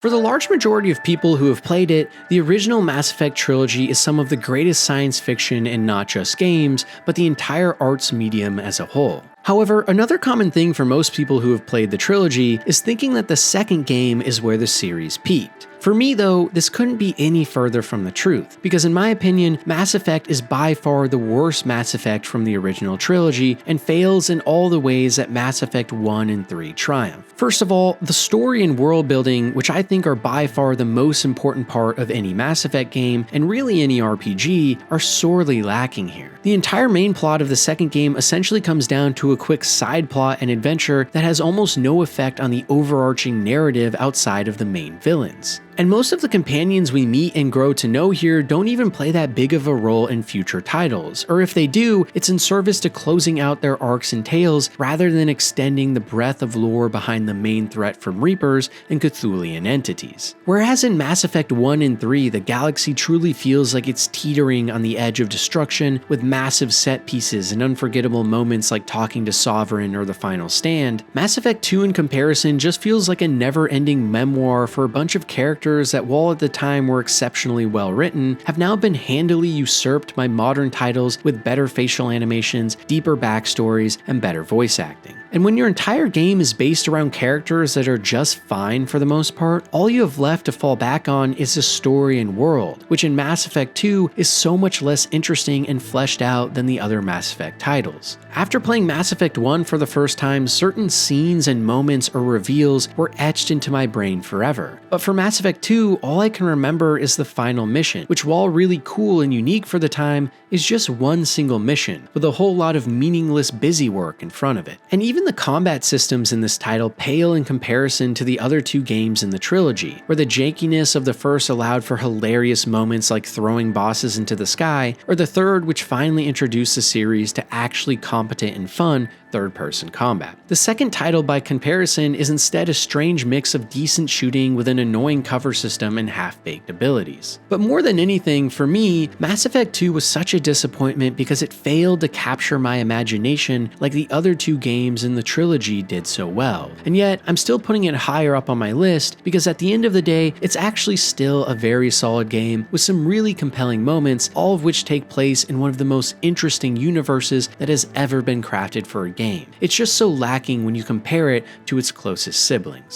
For the large majority of people who have played it, the original Mass Effect trilogy is some of the greatest science fiction in not just games, but the entire arts medium as a whole. However, another common thing for most people who have played the trilogy is thinking that the second game is where the series peaked. For me though, this couldn't be any further from the truth, because in my opinion, Mass Effect is by far the worst Mass Effect from the original trilogy and fails in all the ways that Mass Effect 1 and 3 triumph. First of all, the story and world building, which I think are by far the most important part of any Mass Effect game, and really any RPG, are sorely lacking here. The entire main plot of the second game essentially comes down to a quick side plot and adventure that has almost no effect on the overarching narrative outside of the main villains. And most of the companions we meet and grow to know here don't even play that big of a role in future titles, or if they do, it's in service to closing out their arcs and tales rather than extending the breadth of lore behind the main threat from Reapers and Cthulhian entities. Whereas in Mass Effect 1 and 3, the galaxy truly feels like it's teetering on the edge of destruction with massive set pieces and unforgettable moments like talking to Sovereign or the final stand, Mass Effect 2 in comparison just feels like a never-ending memoir for a bunch of characters that, while at the time were exceptionally well written, have now been handily usurped by modern titles with better facial animations, deeper backstories, and better voice acting. And when your entire game is based around characters that are just fine for the most part, all you have left to fall back on is the story and world, which in Mass Effect 2 is so much less interesting and fleshed out than the other Mass Effect titles. After playing Mass Effect 1 for the first time, certain scenes and moments or reveals were etched into my brain forever. But for Mass Effect 2, all I can remember is the final mission, which, while really cool and unique for the time, is just one single mission, with a whole lot of meaningless busy work in front of it. And even the combat systems in this title pale in comparison to the other two games in the trilogy, where the jankiness of the first allowed for hilarious moments like throwing bosses into the sky, or the third, which finally introduced the series to actually competent and fun third-person combat. The second title, by comparison, is instead a strange mix of decent shooting with an annoying cover system and half-baked abilities. But more than anything, for me, Mass Effect 2 was such a disappointment because it failed to capture my imagination like the other two games in the trilogy did so well. And yet, I'm still putting it higher up on my list because at the end of the day, it's actually still a very solid game with some really compelling moments, all of which take place in one of the most interesting universes that has ever been crafted for a game. It's just so lacking when you compare it to its closest siblings.